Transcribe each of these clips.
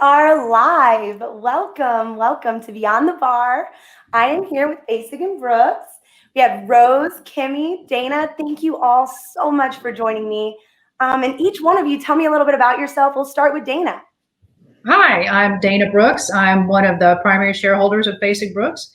are live. Welcome to Beyond the Bar. I am here with Fasig Brooks. We have Rose, Kimmy, Dana. Thank you all so much for joining me. And each one of you, tell me a little bit about yourself. We'll start with Dana. Hi, I'm Dana Brooks. I'm one of the primary shareholders of Fasig Brooks.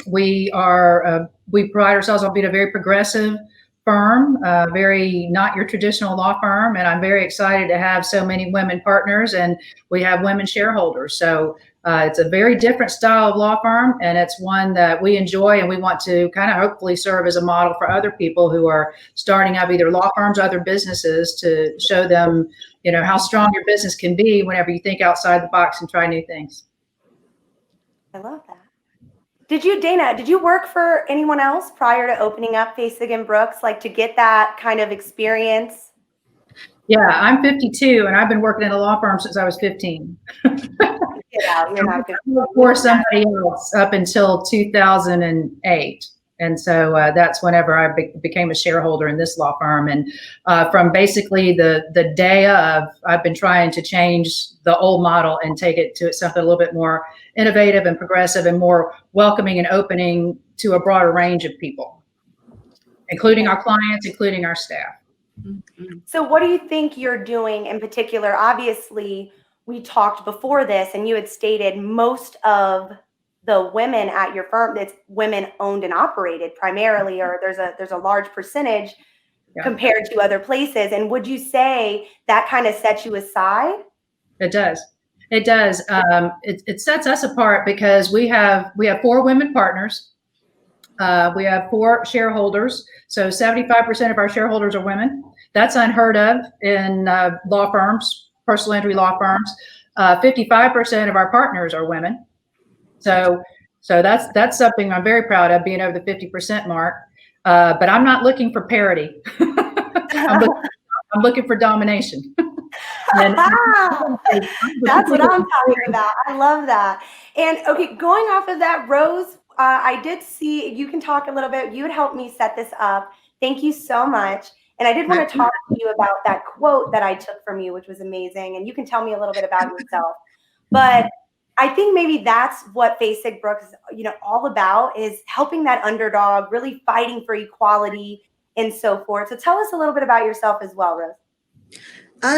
We pride ourselves on being a very progressive firm, very not your traditional law firm, and I'm very excited to have so many women partners, and we have women shareholders. So it's a very different style of law firm, and it's one that we enjoy, and we want to kind of hopefully serve as a model for other people who are starting up either law firms or other businesses to show them, how strong your business can be whenever you think outside the box and try new things. I love that. Dana, did you work for anyone else prior to opening up Fasig Brooks, like to get that kind of experience? Yeah, I'm 52 and I've been working in a law firm since I was 15. Get out, you're not 15. For somebody else up until 2008. And so that's whenever I became a shareholder in this law firm. And from basically the day of, I've been trying to change the old model and take it to something a little bit more innovative and progressive and more welcoming and opening to a broader range of people, including our clients, including our staff. So what do you think you're doing in particular? Obviously, we talked before this and you had stated most of the women at your firm, it's women owned and operated primarily, or there's a large percentage compared to other places. And would you say that kind of sets you aside? It does. It does. It sets us apart because we have 4 women partners. We have 4 shareholders. So 75% of our shareholders are women. That's unheard of in law firms, personal injury law firms. 55% of our partners are women. So that's something I'm very proud of, being over the 50% mark. But I'm not looking for parity. I'm looking for domination. That's what I'm talking about. I love that. And okay, going off of that, Rose, I did see, you can talk a little bit. You had helped me set this up. Thank you so much. And I did want to talk to you about that quote that I took from you, which was amazing. And you can tell me a little bit about yourself. But I think maybe that's what Fasig Brooks is, all about, is helping that underdog, really fighting for equality and so forth. So tell us a little bit about yourself as well, Rose.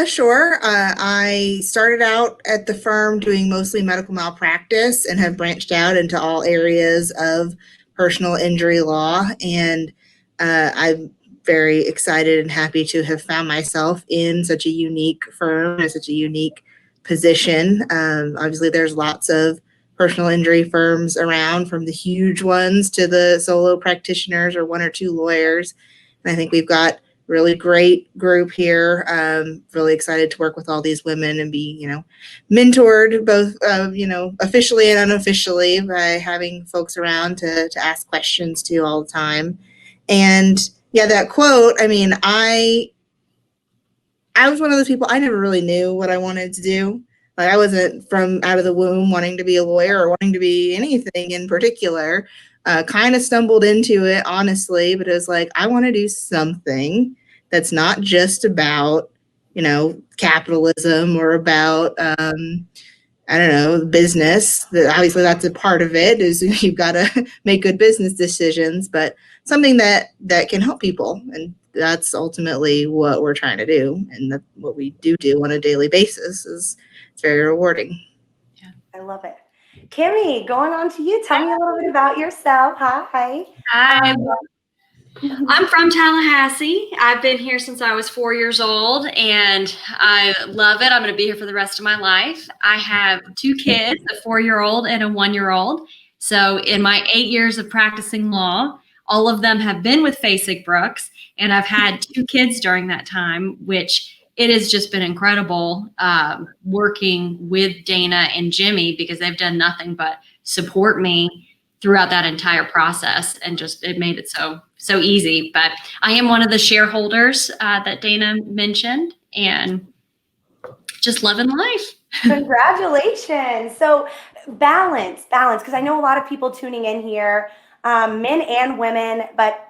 Sure. I started out at the firm doing mostly medical malpractice and have branched out into all areas of personal injury law. And I'm very excited and happy to have found myself in such a unique firm and such a unique position. Obviously, there's lots of personal injury firms around, from the huge ones to the solo practitioners or 1 or 2 lawyers. And I think we've got really great group here. Really excited to work with all these women and be, mentored both, officially and unofficially by having folks around to ask questions to all the time. And yeah, that quote, I was one of those people, I never really knew what I wanted to do. Like, I wasn't from out of the womb wanting to be a lawyer or wanting to be anything in particular. Kind of stumbled into it, honestly, but it was like, I want to do something that's not just about, capitalism or about, business. Obviously, that's a part of it, is you've got to make good business decisions, but something that can help people. And that's ultimately what we're trying to do. And what we do on a daily basis is very rewarding. Yeah, I love it. Kimmy, going on to you. Tell me a little bit about yourself. Hi. Hi. I'm from Tallahassee. I've been here since I was 4 years old, and I love it. I'm going to be here for the rest of my life. I have 2 kids, a 4-year-old and a 1-year-old. So in my 8 years of practicing law, all of them have been with Fasig Brooks, and I've had 2 kids during that time, which it has just been incredible working with Dana and Jimmy, because they've done nothing but support me throughout that entire process, and just it made it so easy. But I am one of the shareholders that Dana mentioned, and just loving life. Congratulations. So balance, because I know a lot of people tuning in here, men and women, but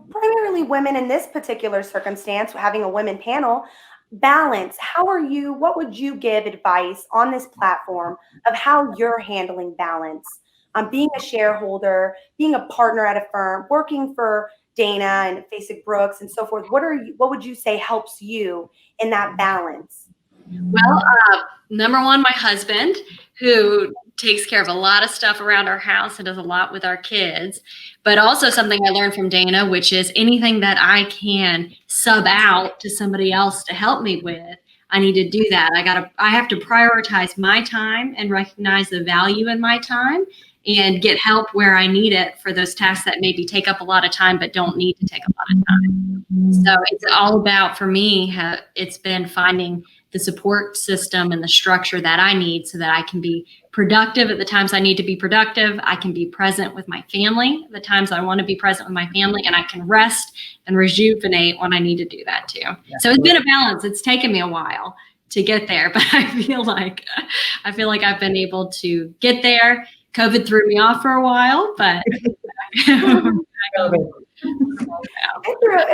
primarily women in this particular circumstance, having a women panel. balance, what would you give advice on this platform of how you're handling balance? Being a shareholder, being a partner at a firm, working for Dana and Fasig Brooks and so forth. What would you say helps you in that balance? Well, number one, my husband, who takes care of a lot of stuff around our house and does a lot with our kids, but also something I learned from Dana, which is anything that I can sub out to somebody else to help me with, I need to do that. I have to prioritize my time and recognize the value in my time and get help where I need it for those tasks that maybe take up a lot of time but don't need to take a lot of time. So it's all about, for me, it's been finding the support system and the structure that I need so that I can be productive at the times I need to be productive. I can be present with my family at the times I want to be present with my family, and I can rest and rejuvenate when I need to do that too. So it's been a balance. It's taken me a while to get there, but I feel like I've been able to get there. COVID threw me off for a while, but it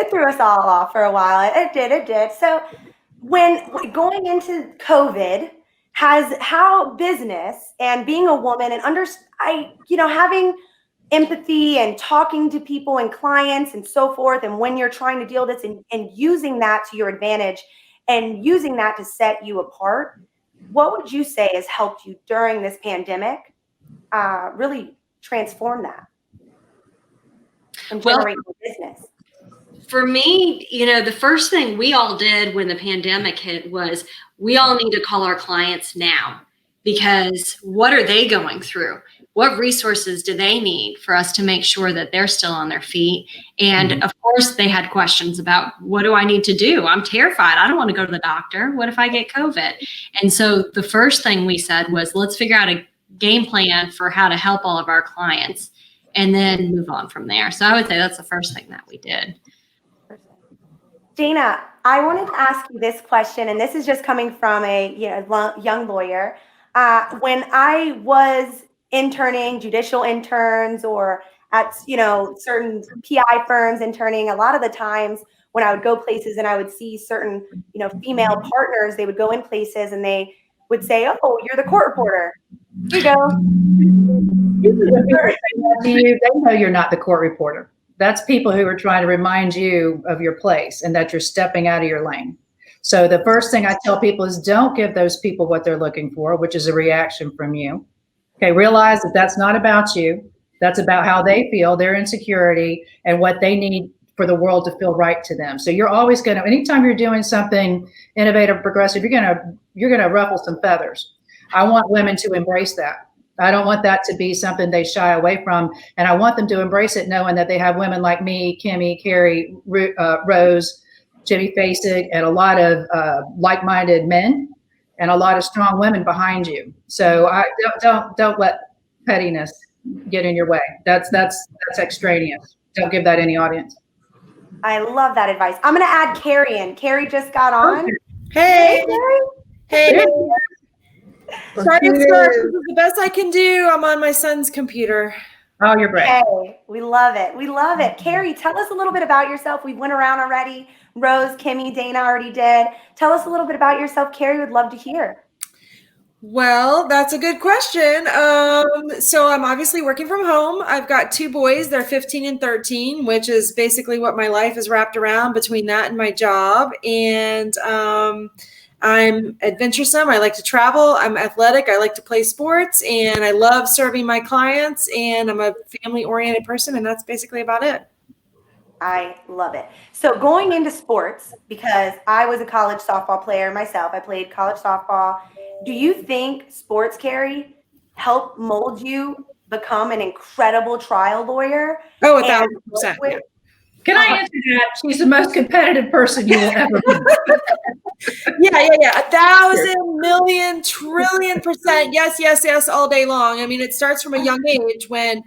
threw us all off for a while. It did. So when going into COVID, how business and being a woman and having empathy and talking to people and clients and so forth, and when you're trying to deal with this and using that to your advantage and using that to set you apart, what would you say has helped you during this pandemic really transform that and generate more business? For me, the first thing we all did when the pandemic hit was we all need to call our clients now, because what are they going through? What resources do they need for us to make sure that they're still on their feet? And of course, they had questions about, what do I need to do? I'm terrified. I don't want to go to the doctor. What if I get COVID? And so the first thing we said was, let's figure out a game plan for how to help all of our clients and then move on from there. So I would say that's the first thing that we did. Dana, I wanted to ask you this question, and this is just coming from a young lawyer. When I was interning, judicial interns, or at certain PI firms interning, a lot of the times when I would go places and I would see certain female partners, they would go in places and they would say, "Oh, you're the court reporter. Here you go." They know you're not the court reporter. That's people who are trying to remind you of your place and that you're stepping out of your lane. So the first thing I tell people is, don't give those people what they're looking for, which is a reaction from you. Okay, realize that that's not about you. That's about how they feel, their insecurity, and what they need for the world to feel right to them. So you're always going to, anytime you're doing something innovative, progressive, you're going to ruffle some feathers. I want women to embrace that. I don't want that to be something they shy away from. And I want them to embrace it, knowing that they have women like me, Kimmy, Carrie, Rose, Jimmy Fasig, and a lot of like-minded men and a lot of strong women behind you. So don't let pettiness get in your way. That's extraneous. Don't give that any audience. I love that advice. I'm going to add Carrie in. Carrie just got on. Hey, Carrie. Sorry to start. This is the best I can do. I'm on my son's computer. Oh, you're great. Hey, we love it. We love it. Carrie, tell us a little bit about yourself. We went around already. Rose, Kimmy, Dana already did. Tell us a little bit about yourself. Carrie would love to hear. Well, that's a good question. So I'm obviously working from home. I've got two boys. They're 15 and 13, which is basically what my life is wrapped around between that and my job. And I'm adventuresome. I like to travel. I'm athletic. I like to play sports, and I love serving my clients, and I'm a family-oriented person, and that's basically about it. I love it. So going into sports, because I was a college softball player myself, I played college softball. Do you think sports, Carrie, help mold you become an incredible trial lawyer? Oh, 1,000%. Yeah. Can I answer that? She's the most competitive person you will ever be. Yeah. 1,000 million trillion %. Yes, all day long. I mean, it starts from a young age when,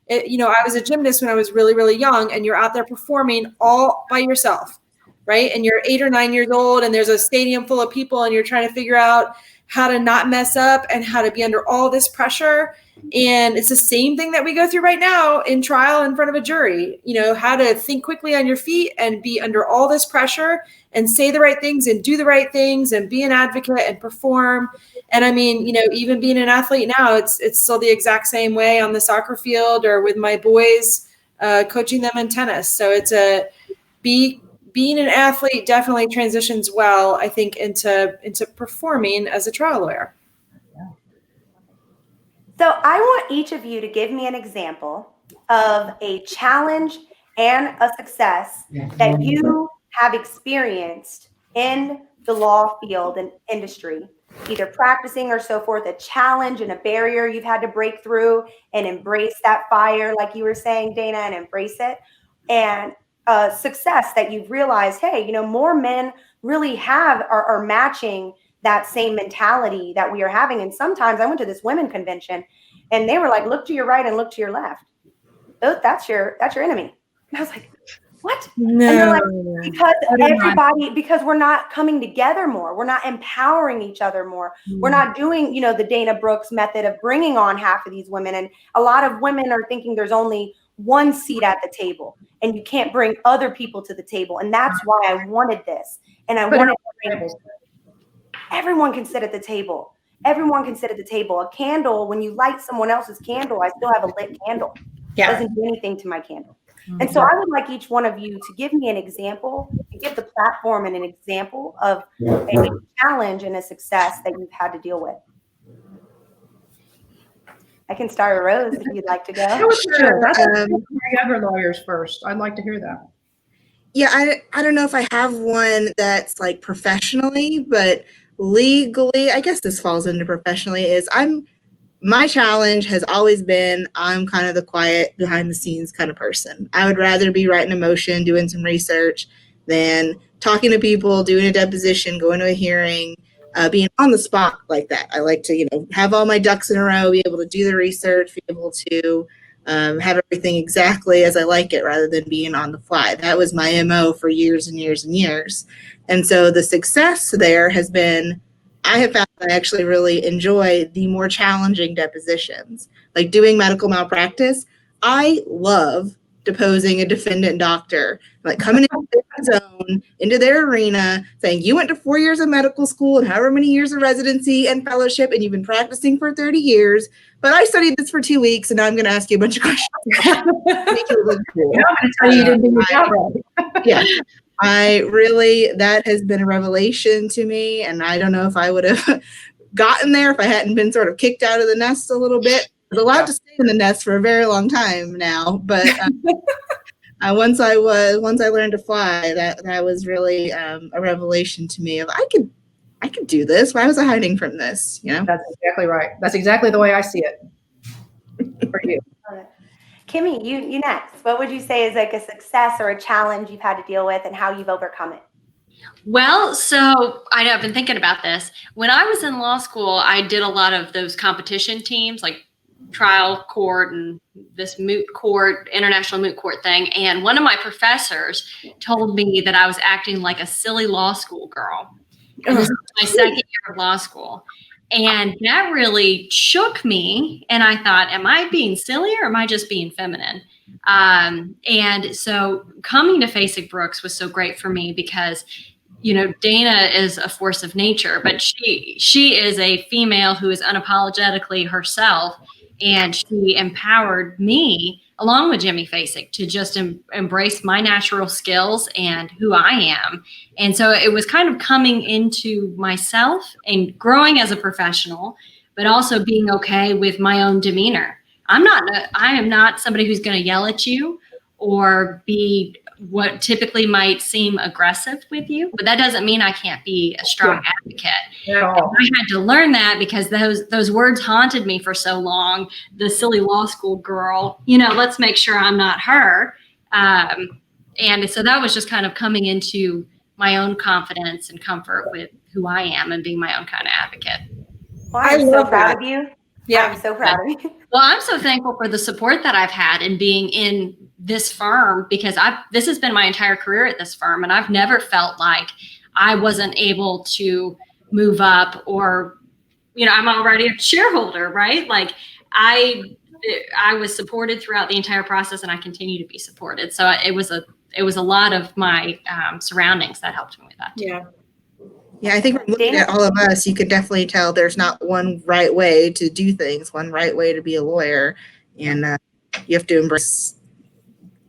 I was a gymnast when I was really, really young, and you're out there performing all by yourself, right? And you're 8 or 9 years old and there's a stadium full of people and you're trying to figure out how to not mess up and how to be under all this pressure. And it's the same thing that we go through right now in trial in front of a jury, how to think quickly on your feet and be under all this pressure and say the right things and do the right things and be an advocate and perform. And I mean, even being an athlete now, it's still the exact same way on the soccer field or with my boys, coaching them in tennis. So it's being an athlete definitely transitions well, I think, into performing as a trial lawyer. So I want each of you to give me an example of a challenge and a success that you have experienced in the law field and industry, either practicing or so forth, a challenge and a barrier you've had to break through and embrace that fire, like you were saying, Dana, and embrace it. And success that you've realized, hey, more men really are matching that same mentality that we are having. And sometimes I went to this women convention and they were like, look to your right and look to your left. Oh, that's your enemy. And I was like, what? No. And they're like, because we're not coming together more. We're not empowering each other more. We're not doing, the Dana Brooks method of bringing on half of these women. And a lot of women are thinking there's only one seat at the table and you can't bring other people to the table. And that's why I wanted this. And I wanted to bring everyone can sit at the table. Everyone can sit at the table. A candle, when you light someone else's candle, I still have a lit candle. It doesn't do anything to my candle. And so I would like each one of you to give me an example, to give the platform and an example of a challenge and a success that you've had to deal with. I can start with Rose if you'd like to go. Sure. Other lawyers first. I'd like to hear that. Yeah, I don't know if I have one that's like professionally, but legally, I guess this falls into professionally, my challenge has always been I'm kind of the quiet behind the scenes kind of person. I would rather be writing a motion, doing some research than talking to people, doing a deposition, going to a hearing, being on the spot like that. I like to, have all my ducks in a row, be able to do the research, be able to have everything exactly as I like it rather than being on the fly. That was my MO for years and years and years. And so the success there has been, I have found that I actually really enjoy the more challenging depositions, like doing medical malpractice. I love deposing a defendant doctor, like coming into their zone, into their arena, saying, you went to 4 years of medical school and however many years of residency and fellowship, and you've been practicing for 30 years, but I studied this for 2 weeks, and now I'm going to ask you a bunch of questions. I'm going to tell you didn't do your job right. Yeah. That has been a revelation to me. And I don't know if I would have gotten there if I hadn't been sort of kicked out of the nest a little bit. I was allowed to stay in the nest for a very long time now. But once I learned to fly, that was really a revelation to me of I could do this. Why was I hiding from this? That's exactly right. That's exactly the way I see it. For you. Kimmy, you next. What would you say is like a success or a challenge you've had to deal with and how you've overcome it? Well, so I know I've been thinking about this. When I was in law school, I did a lot of those competition teams like trial court and this moot court, international moot court thing. And one of my professors told me that I was acting like a silly law school girl. And this was my second year of law school. And that really shook me. And I thought, am I being silly or am I just being feminine? And so coming to Fasig Brooks was so great for me because, Dana is a force of nature, but she is a female who is unapologetically herself. And she empowered me, along with Jimmy Fasig, to just embrace my natural skills and who I am. And so it was kind of coming into myself and growing as a professional, but also being okay with my own demeanor. I am not somebody who's going to yell at you or be what typically might seem aggressive with you, but that doesn't mean I can't be a strong advocate. I had to learn that because those words haunted me for so long. The silly law school girl, let's make sure I'm not her. And so that was just kind of coming into my own confidence and comfort with who I am and being my own kind of advocate. Well, I'm so proud of you. Yeah, I'm so proud of you. Well, I'm so thankful for the support that I've had in being in this firm because this has been my entire career at this firm, and I've never felt like I wasn't able to move up, or, I'm already a shareholder, right? Like I was supported throughout the entire process, and I continue to be supported. So it was a lot of my surroundings that helped me with that too. Yeah. Yeah, I think from looking at all of us, you could definitely tell there's not one right way to do things, one right way to be a lawyer. And you have to embrace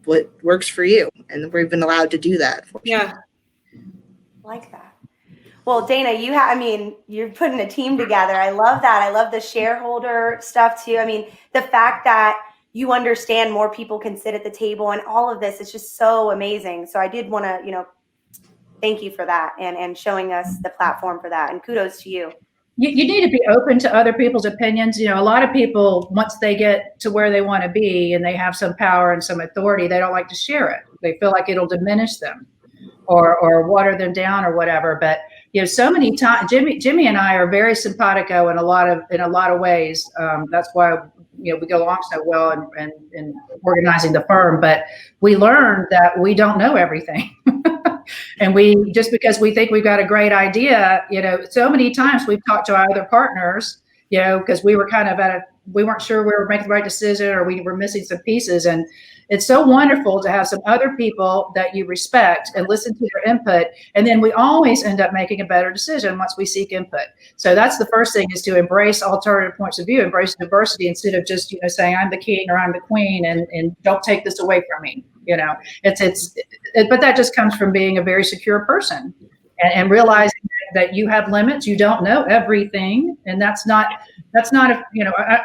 what works for you. And we've been allowed to do that. Yeah. Like that. Well, Dana, you're putting a team together. I love that. I love the shareholder stuff too. I mean, the fact that you understand more people can sit at the table and all of this is just so amazing. So I did want to, thank you for that and showing us the platform for that. And kudos to you. You need to be open to other people's opinions. A lot of people, once they get to where they want to be and they have some power and some authority, they don't like to share it. They feel like it'll diminish them or water them down or whatever. But so many times, Jimmy and I are very simpatico in a lot of ways. That's why we go along so well in organizing the firm. But we learned that we don't know everything. And just because we think we've got a great idea, so many times we've talked to our other partners, because we were we weren't sure we were making the right decision, or we were missing some pieces. And it's so wonderful to have some other people that you respect and listen to their input. And then we always end up making a better decision once we seek input. So that's the first thing, is to embrace alternative points of view, embrace diversity, instead of just, saying I'm the king or I'm the queen and don't take this away from me. But that just comes from being a very secure person and realizing that you have limits. You don't know everything. And that's not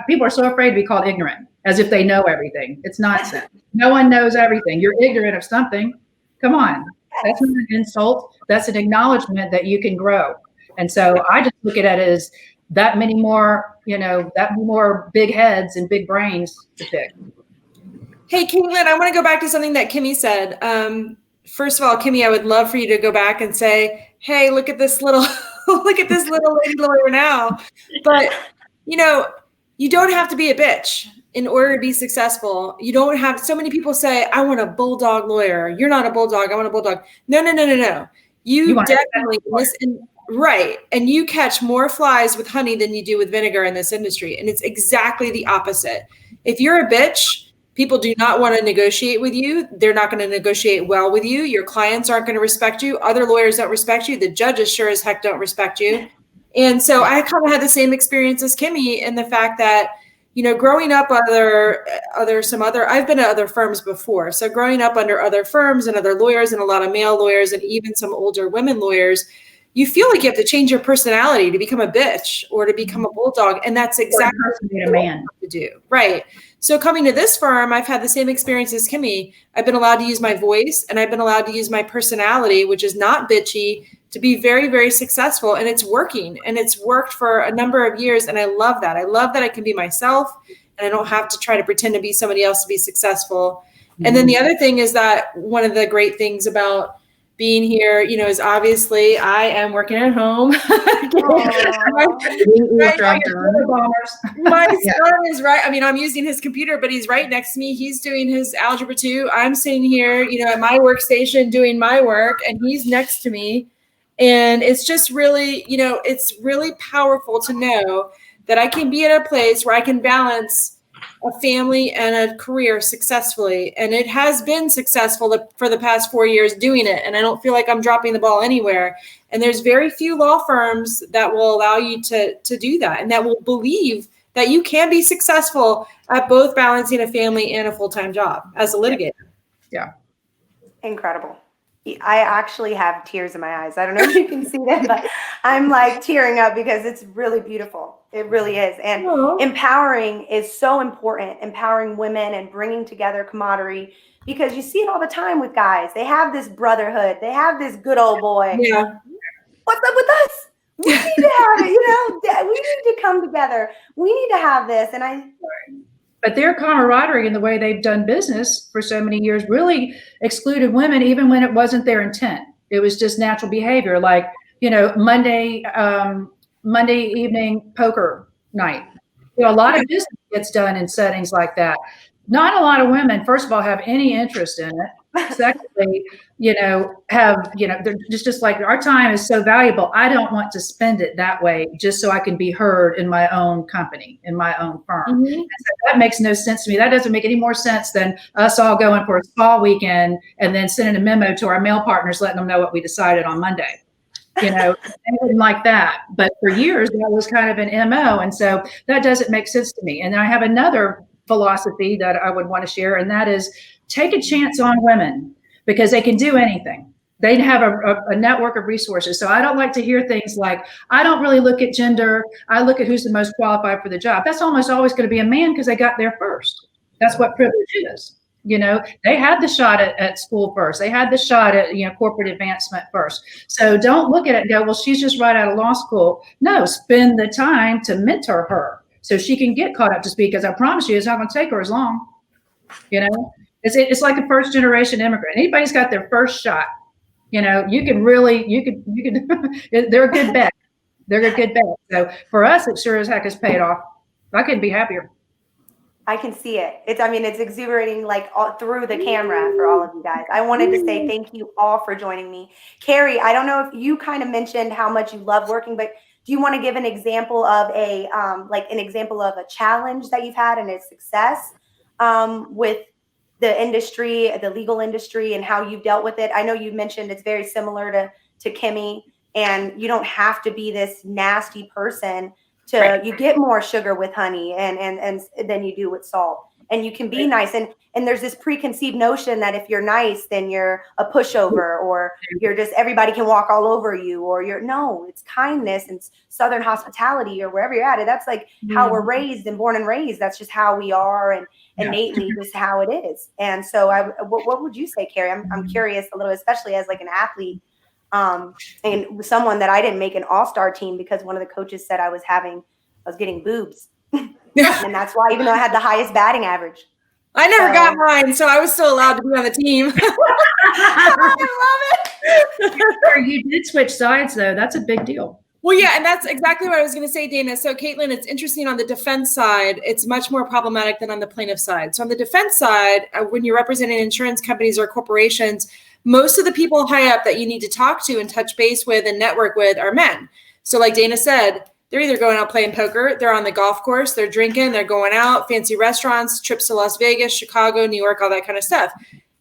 people are so afraid to be called ignorant, as if they know everything. It's nonsense. No one knows everything. You're ignorant of something. Come on. That's not an insult. That's an acknowledgement that you can grow. And so I just look at it as that many more big heads and big brains to pick. Hey, Kaitlynn, I want to go back to something that Kimmy said. First of all, Kimmy, I would love for you to go back and say, hey, look at this little lady lawyer now. But, you don't have to be a bitch in order to be successful. You don't have, so many people say, I want a bulldog lawyer. You're not a bulldog. I want a bulldog. No. You definitely listen. Right. And you catch more flies with honey than you do with vinegar in this industry. And it's exactly the opposite. If you're a bitch, people do not want to negotiate with you. They're not going to negotiate well with you. Your clients aren't going to respect you. Other lawyers don't respect you. The judges sure as heck don't respect you. And so I kind of had the same experience as Kimmy in the fact that, growing up I've been at other firms before. So growing up under other firms and other lawyers and a lot of male lawyers and even some older women lawyers, you feel like you have to change your personality to become a bitch or to become a bulldog. And that's exactly what you have to do. Right. So coming to this firm, I've had the same experience as Kimmy. I've been allowed to use my voice and I've been allowed to use my personality, which is not bitchy, to be very, very successful. And it's working, and it's worked for a number of years. And I love that. I love that I can be myself and I don't have to try to pretend to be somebody else to be successful. Mm-hmm. And then the other thing is that one of the great things about being here, is obviously I am working at home. My son is right. I'm using his computer, but he's right next to me. He's doing his Algebra 2. I'm sitting here, at my workstation doing my work, and he's next to me. And it's just really, it's really powerful to know that I can be at a place where I can balance a family and a career successfully. And it has been successful for the past 4 years doing it. And I don't feel like I'm dropping the ball anywhere. And there's very few law firms that will allow you to do that, and that will believe that you can be successful at both balancing a family and a full-time job as a litigator. Yeah. Incredible. I actually have tears in my eyes. I don't know if you can see that, but I'm like tearing up because it's really beautiful. It really is. And empowering is so important, empowering women and bringing together camaraderie, because you see it all the time with guys. They have this brotherhood. They have this good old boy. Yeah. What's up with us? We need to have it, we need to come together. We need to have this. And But their camaraderie and the way they've done business for so many years really excluded women, even when it wasn't their intent. It was just natural behavior, like, Monday evening poker night. A lot of business gets done in settings like that. not a lot of women, first of all, have any interest in it. Secondly, they're just like, our time is so valuable. I don't want to spend it that way just so I can be heard in my own company, in my own firm. Mm-hmm. And so that makes no sense to me. That doesn't make any more sense than us all going for a spa weekend and then sending a memo to our male partners, letting them know what we decided on Monday. They wouldn't like that. But for years, that was kind of an MO. And so that doesn't make sense to me. And I have another philosophy that I would want to share, and that is take a chance on women because they can do anything. They have a network of resources. So I don't like to hear things like, I don't really look at gender. I look at who's the most qualified for the job. That's almost always going to be a man because they got there first. That's what privilege is. They had the shot at school first. They had the shot at, corporate advancement first. So don't look at it and go, well, she's just right out of law school. No, spend the time to mentor her so she can get caught up to speed, because I promise you, it's not going to take her as long. It's like a first generation immigrant. Anybody's got their first shot. You can they're a good bet. They're a good bet. So for us, it sure as heck has paid off. I couldn't be happier. I can see it. It's exuberating like all through the camera for all of you guys. I wanted to say thank you all for joining me. Carrie, I don't know if you kind of mentioned how much you love working, but do you want to give an example of a challenge that you've had and a success with the industry, the legal industry, and how you've dealt with it? I know you mentioned it's very similar to Kimmy, and you don't have to be this nasty person you get more sugar with honey and than you do with salt, and you can be nice. And there's this preconceived notion that if you're nice, then you're a pushover, or you're just, everybody can walk all over you, or it's kindness and Southern hospitality, or wherever you're at. That's like how we're raised and born and raised. That's just how we are, and innately just how it is. And so what would you say, Carrie? I'm curious a little, especially as like an athlete, and someone that I didn't make an all-star team because one of the coaches said I was getting boobs. And that's why, even though I had the highest batting average. I never got mine, so I was still allowed to be on the team. I love it. You did switch sides, though. That's a big deal. Well, yeah, and that's exactly what I was going to say, Dana. So, Kaitlynn, it's interesting on the defense side, it's much more problematic than on the plaintiff side. So on the defense side, when you're representing insurance companies or corporations, most of the people high up that you need to talk to and touch base with and network with are men. So like Dana said, they're either going out playing poker, they're on the golf course, they're drinking, they're going out, fancy restaurants, trips to Las Vegas, Chicago, New York, all that kind of stuff.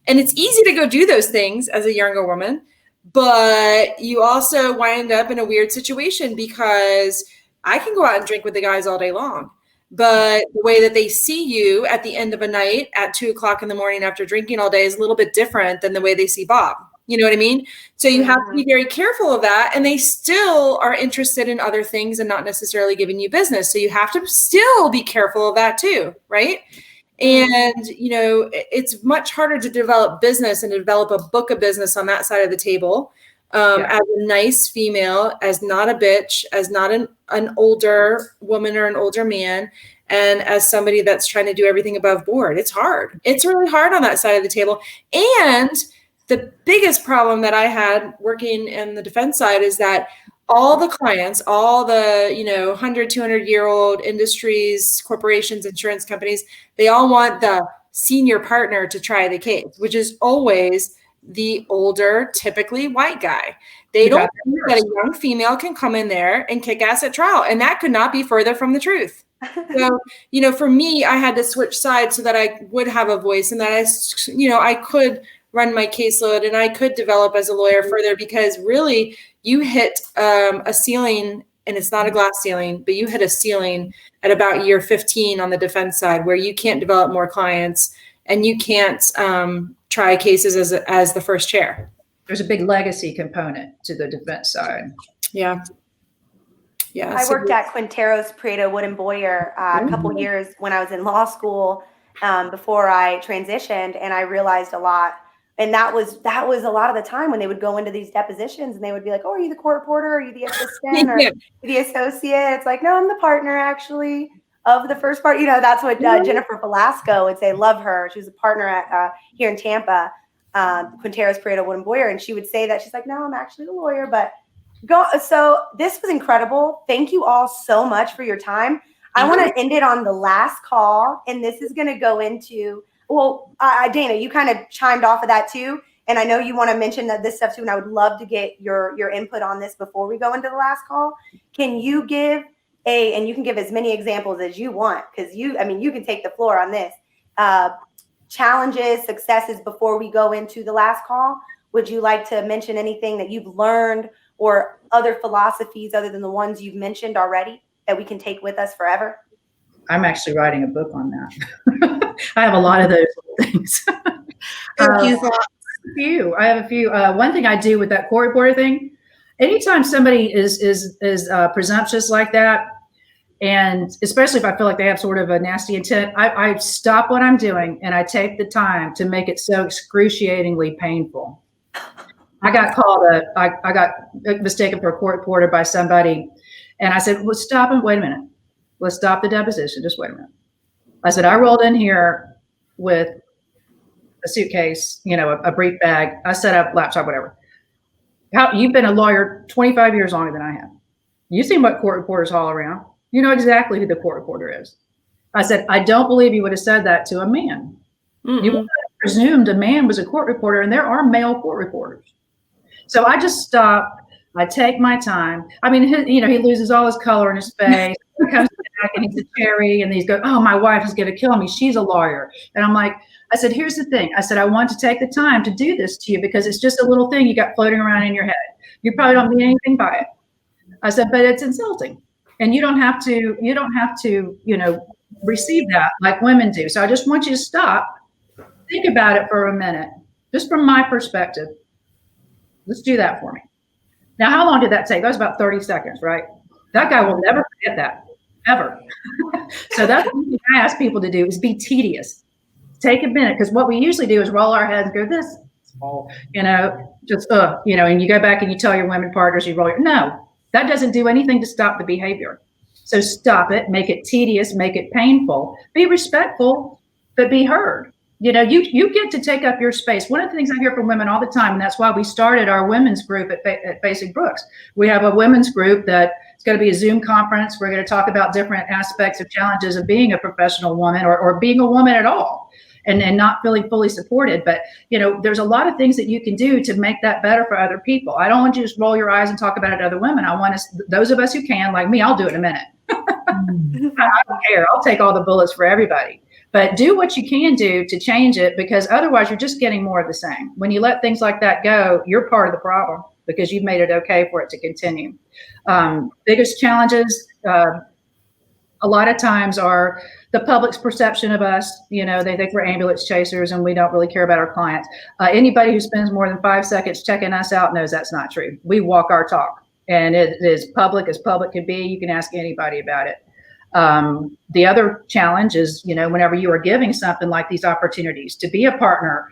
And it's easy to go do those things as a younger woman, but you also wind up in a weird situation because I can go out and drink with the guys all day long. But the way that they see you at the end of a night at 2:00 in the morning after drinking all day is a little bit different than the way they see Bob. You know what I mean? So you have to be very careful of that. And they still are interested in other things and not necessarily giving you business. So you have to still be careful of that too, right? And, it's much harder to develop business and to develop a book of business on that side of the table. As a nice female, as not a bitch, as not an older woman or an older man, and as somebody that's trying to do everything above board. It's hard. It's really hard on that side of the table. And the biggest problem that I had working in the defense side is that all the clients, all the 100, 200-year-old industries, corporations, insurance companies, they all want the senior partner to try the case, which is always the older, typically white guy. They don't think that a young female can come in there and kick ass at trial. And that could not be further from the truth. So, for me, I had to switch sides so that I would have a voice and that I could run my caseload and I could develop as a lawyer further, because really you hit a ceiling, and it's not a glass ceiling, but you hit a ceiling at about year 15 on the defense side where you can't develop more clients and you can't try cases as the first chair. There's a big legacy component to the defense side. Yeah. I worked at Quinteros, Prieto, Wood & Boyer a couple years when I was in law school before I transitioned, and I realized a lot. And that was a lot of the time when they would go into these depositions and they would be like, "Oh, are you the court reporter? Are you the assistant or the associate?" It's like, "No, I'm the partner actually of the first part." That's what Jennifer Velasco would say. Love her. She was a partner at here in Tampa, Quinteros, Prieto, Wood & Boyer, and she would say that she's like, "No, I'm actually the lawyer." But so this was incredible. Thank you all so much for your time. I want to end it on the last call, and this is going to go into, well, Dana, you kind of chimed off of that too, and I know you want to mention that this stuff too, and I would love to get your input on this before we go into the last call. Can you give and you can give as many examples as you want, because you can take the floor on this. Challenges, successes before we go into the last call. Would you like to mention anything that you've learned or other philosophies other than the ones you've mentioned already that we can take with us forever? I'm actually writing a book on that. I have a lot of those things. Thank you. I have a few. One thing I do with that court reporter thing, anytime somebody is presumptuous like that, and especially if I feel like they have sort of a nasty intent, I stop what I'm doing and I take the time to make it so excruciatingly painful. I got I got mistaken for a court reporter by somebody, and I said, "Well, stop and wait a minute. Let's stop the deposition. Just wait a minute." I said, "I rolled in here with a suitcase, a brief bag. I set up laptop, whatever. You've been a lawyer 25 years longer than I have. You've seen what court reporters haul around. You know exactly who the court reporter is." I said, "I don't believe you would have said that to a man. Mm-hmm. You would have presumed a man was a court reporter, and there are male court reporters." So I just stop. I take my time. I mean, he loses all his color in his face. He comes back and he's a cherry, and he's going, "Oh, my wife is going to kill me. She's a lawyer." And I'm like, I said, "Here's the thing." I said, "I want to take the time to do this to you because it's just a little thing you got floating around in your head. You probably don't mean anything by it." I said, "But it's insulting. And you don't have to, receive that like women do. So I just want you to stop, think about it for a minute, just from my perspective. Let's do that for me." Now, how long did that take? That was about 30 seconds, right? That guy will never forget that, ever. So that's what I ask people to do is be tedious. Take a minute, because what we usually do is roll our heads and go, "This, and you go back and you tell your women partners, no. That doesn't do anything to stop the behavior. So stop it, make it tedious, make it painful, be respectful, but be heard. You get to take up your space. One of the things I hear from women all the time, and that's why we started our women's group at Fasig Brooks. We have a women's group that it's going to be a Zoom conference. We're going to talk about different aspects of challenges of being a professional woman or being a woman at all. And not feeling fully supported. But, there's a lot of things that you can do to make that better for other people. I don't want you to just roll your eyes and talk about it to other women. I want those of us who can, like me, I'll do it in a minute. I don't care. I'll take all the bullets for everybody. But do what you can do to change it, because otherwise you're just getting more of the same. When you let things like that go, you're part of the problem because you've made it okay for it to continue. Biggest challenges, a lot of times are the public's perception of us. They think we're ambulance chasers and we don't really care about our clients. Anybody who spends more than 5 seconds checking us out knows that's not true. We walk our talk, and it is public as public can be. You can ask anybody about it. The other challenge is, whenever you are giving something like these opportunities to be a partner,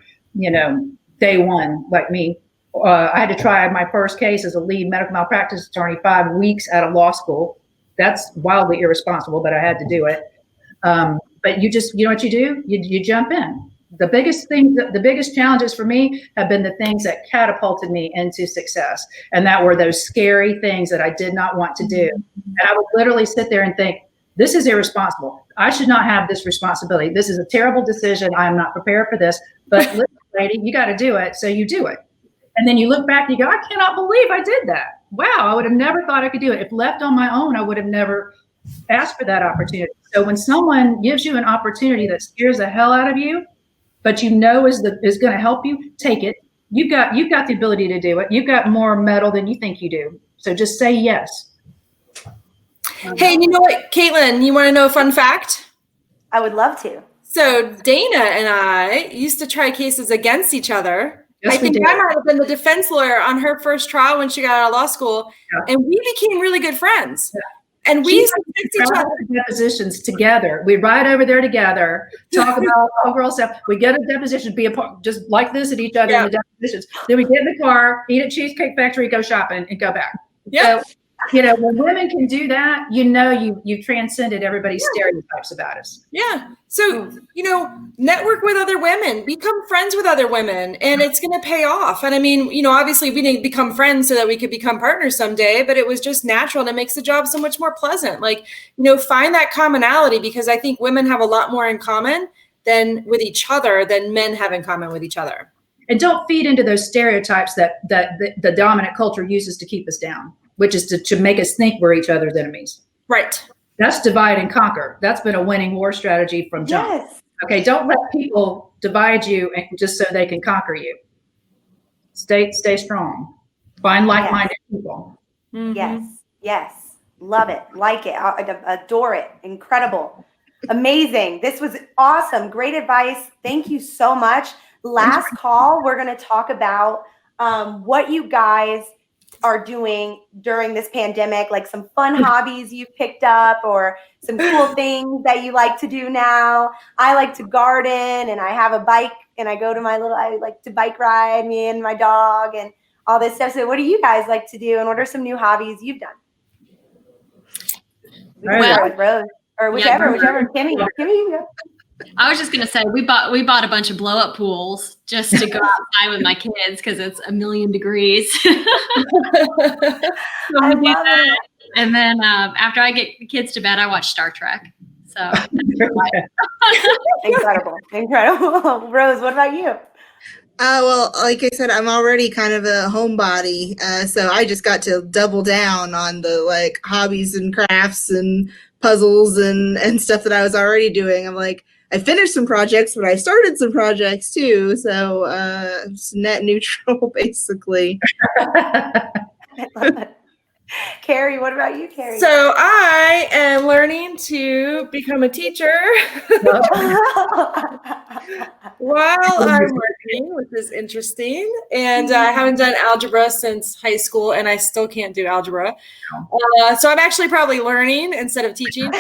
day one, like me, I had to try my first case as a lead medical malpractice attorney 5 weeks out of law school. That's wildly irresponsible, but I had to do it. But you know what you do? You jump in. The biggest challenges for me have been the things that catapulted me into success. And that were those scary things that I did not want to do. And I would literally sit there and think, this is irresponsible. I should not have this responsibility. This is a terrible decision. I am not prepared for this. But listen, lady, you got to do it. So you do it. And then you look back and you go, I cannot believe I did that. Wow, I would have never thought I could do it. If left on my own, I would have never asked for that opportunity. So when someone gives you an opportunity that scares the hell out of you, but is going to help you, take it. You've got the ability to do it. You've got more mettle than you think you do. So just say yes. Hey, you know what, Kaitlynn, you want to know a fun fact? I would love to. So Dana and I used to try cases against each other. Yes, I think I might have been the defense lawyer on her first trial when she got out of law school. Yeah. And we became really good friends. Yeah. And we used to fix each other. Depositions together. We ride over there together, talk about overall stuff. We get a deposition, be a part, just like this at each other in the depositions. Then we get in the car, eat at Cheesecake Factory, go shopping, and go back. Yeah. So when women can do that, you've transcended everybody's stereotypes about us. Yeah. So, network with other women, become friends with other women, and it's going to pay off. And I mean, obviously we didn't become friends so that we could become partners someday, but it was just natural, and it makes the job so much more pleasant. Like, find that commonality, because I think women have a lot more in common than with each other than men have in common with each other. And don't feed into those stereotypes that the dominant culture uses to keep us down, which is to make us think we're each other's enemies. Right. That's divide and conquer. That's been a winning war strategy from jump. Yes. Okay, don't let people divide you and just so they can conquer you. Stay strong. Find like-minded people. Mm-hmm. Yes. Love it. Like it. I adore it. Incredible. Amazing. This was awesome. Great advice. Thank you so much. Last call, we're going to talk about what you guys are doing during this pandemic, like some fun hobbies you've picked up or some cool things that you like to do now. I like to garden, and I have a bike, and I like to bike ride, me and my dog and all this stuff. So what do you guys like to do, and what are some new hobbies you've done? We can start with Rose, or whichever. Kimmy, you can go. I was just gonna say we bought a bunch of blow up pools just to go outside with my kids because it's 1,000,000 degrees. So I love it. And then after I get the kids to bed, I watch Star Trek. So Incredible. Rose, what about you? Well, like I said, I'm already kind of a homebody, so I just got to double down on the hobbies and crafts and puzzles and stuff that I was already doing. I'm like, I finished some projects, but I started some projects too, so it's net neutral basically. I love it. Carrie, what about you, Carrie? So I am learning to become a teacher while I'm working, which is interesting. And I haven't done algebra since high school, and I still can't do algebra. So I'm actually probably learning instead of teaching.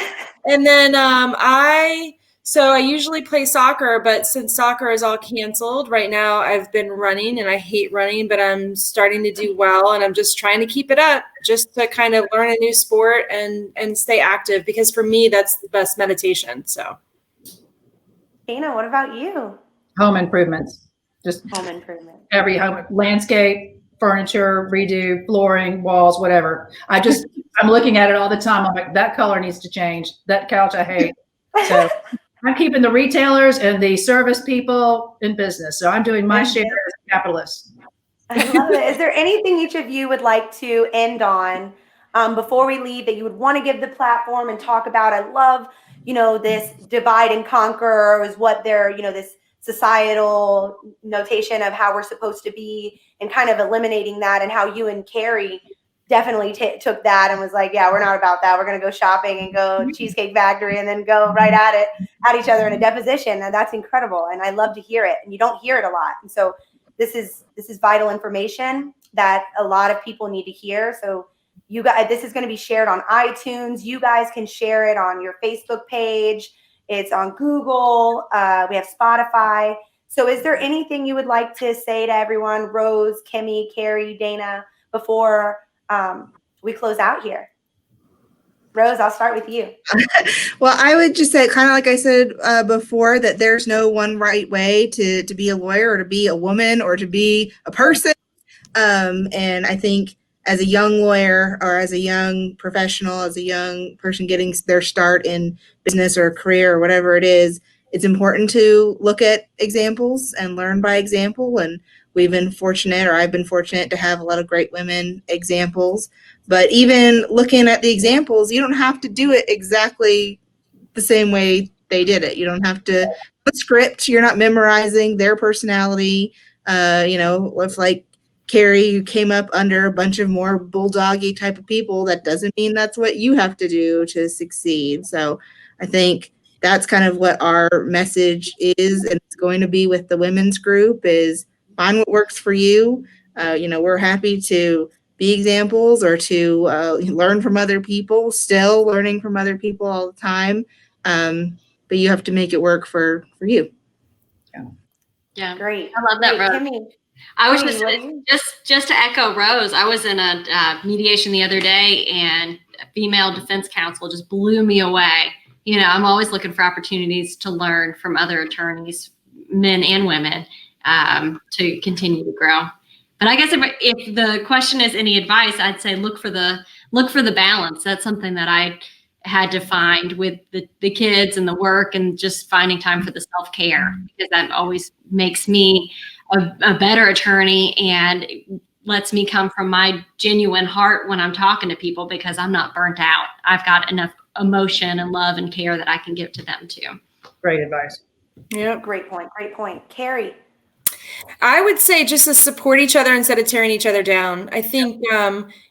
And then I usually play soccer, but since soccer is all canceled right now, I've been running, and I hate running, but I'm starting to do well, and I'm just trying to keep it up just to kind of learn a new sport and stay active, because for me, that's the best meditation. So, Dana, what about you? Home improvements. Just Home improvement. Every home, landscape, furniture, redo, flooring, walls, whatever. I'm looking at it all the time. I'm like, that color needs to change. That couch I hate. So I'm keeping the retailers and the service people in business. So I'm doing my share as a capitalist. I love it. Is there anything each of you would like to end on before we leave that you would want to give the platform and talk about? I love, this divide and conquer is what they're, this societal notation of how we're supposed to be, and kind of eliminating that, and how you and Carrie definitely took that and was like, yeah, we're not about that. We're going to go shopping and go Cheesecake Factory and then go right at each other in a deposition. And that's incredible. And I love to hear it. And you don't hear it a lot. And so this is vital information that a lot of people need to hear. So you guys, this is going to be shared on iTunes. You guys can share it on your Facebook page. It's on Google. We have Spotify. So is there anything you would like to say to everyone, Rose, Kimmy, Carrie, Dana, before we close out here? Rose, I'll start with you. Well, I would just say, kind of like I said before, that there's no one right way to be a lawyer or to be a woman or to be a person. And I think as a young lawyer or as a young professional, as a young person getting their start in business or career or whatever it is, it's important to look at examples and learn by example. And we've been fortunate, or I've been fortunate, to have a lot of great women examples. But even looking at the examples, you don't have to do it exactly the same way they did it. You don't have to put script. You're not memorizing their personality. If like Carrie, you came up under a bunch of more bulldoggy type of people, that doesn't mean that's what you have to do to succeed. So I think that's kind of what our message is, and it's going to be with the women's group, is find what works for you. We're happy to be examples or to learn from other people, still learning from other people all the time. But you have to make it work for you. Yeah. Great. I love that, Rose. Kimmy, I was Katie, just to echo Rose. I was in a mediation the other day, and a female defense counsel just blew me away. You know, I'm always looking for opportunities to learn from other attorneys, men and women, to continue to grow. But I guess if the question is any advice, I'd say look for the balance. That's something that I had to find with the kids and the work, and just finding time for the self-care, because that always makes me a better attorney and lets me come from my genuine heart when I'm talking to people, because I'm not burnt out. I've got enough emotion and love and care that I can give to them too. Great advice. Yeah. Great point. Great point. Carrie. I would say just to support each other instead of tearing each other down. I think,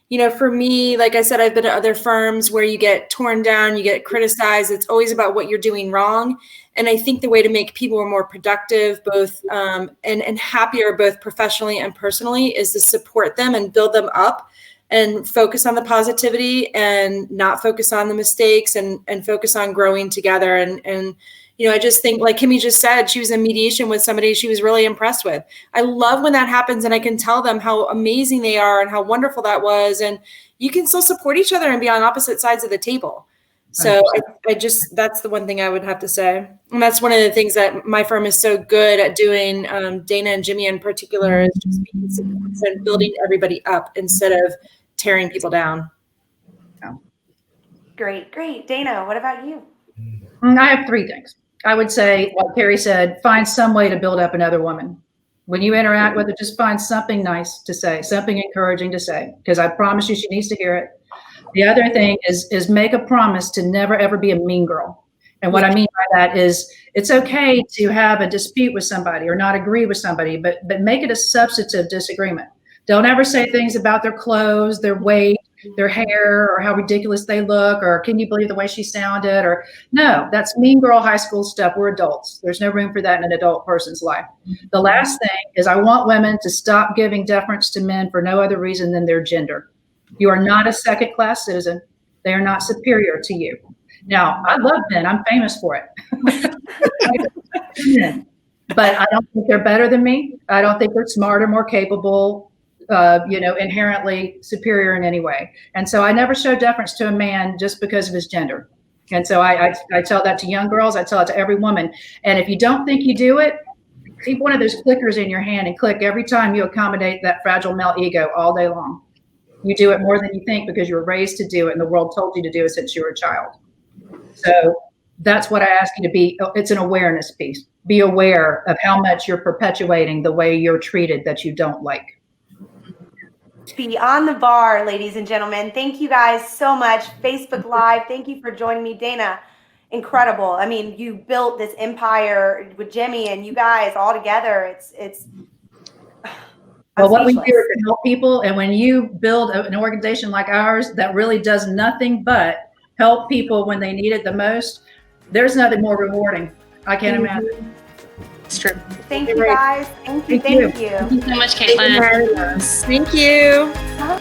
you know, for me, like I said, I've been at other firms where you get torn down, you get criticized. It's always about what you're doing wrong. And I think the way to make people more productive, both and happier, both professionally and personally, is to support them and build them up and focus on the positivity and not focus on the mistakes, and focus on growing together. And you know, I just think, like Kimmy just said, she was in mediation with somebody she was really impressed with. I love when that happens, and I can tell them how amazing they are and how wonderful that was. And you can still support each other and be on opposite sides of the table. So I just, that's the one thing I would have to say. And that's one of the things that my firm is so good at doing, Dana and Jimmy in particular, is just being supportive and building everybody up instead of tearing people down. Great. Dana, what about you? I have three things. I would say, like Carrie said, find some way to build up another woman. When you interact with her, just find something nice to say, something encouraging to say, because I promise you she needs to hear it. The other thing is make a promise to never, ever be a mean girl. And what I mean by that is, it's okay to have a dispute with somebody or not agree with somebody, but make it a substantive disagreement. Don't ever say things about their clothes, their weight, their hair, or how ridiculous they look, or can you believe the way she sounded, or no, that's mean girl high school stuff. We're adults. There's no room for that in an adult person's life. The last thing is, I want women to stop giving deference to men for no other reason than their gender. You are not a second-class citizen. They are not superior to you. Now, I love men. I'm famous for it. But I don't think they're better than me. I don't think they're smarter, more capable, you know, inherently superior in any way. And so I never show deference to a man just because of his gender. And so I tell that to young girls. I tell it to every woman. And if you don't think you do it, keep one of those clickers in your hand and click every time you accommodate that fragile male ego all day long. You do it more than you think, because you were raised to do it and the world told you to do it since you were a child. So that's what I ask you to be. It's an awareness piece. Be aware of how much you're perpetuating the way you're treated that you don't like. Be on the bar, ladies and gentlemen. Thank you guys so much. Facebook Live, thank you for joining me. Dana, incredible. I mean, you built this empire with Jimmy and you guys all together. It's well, what we do is to help people. And when you build an organization like ours that really does nothing but help people when they need it the most, there's nothing more rewarding. I can't imagine. It's true. Thank you guys. Thank you. Thank you. Thank you so much, Kaitlynn. Thank you. Huh?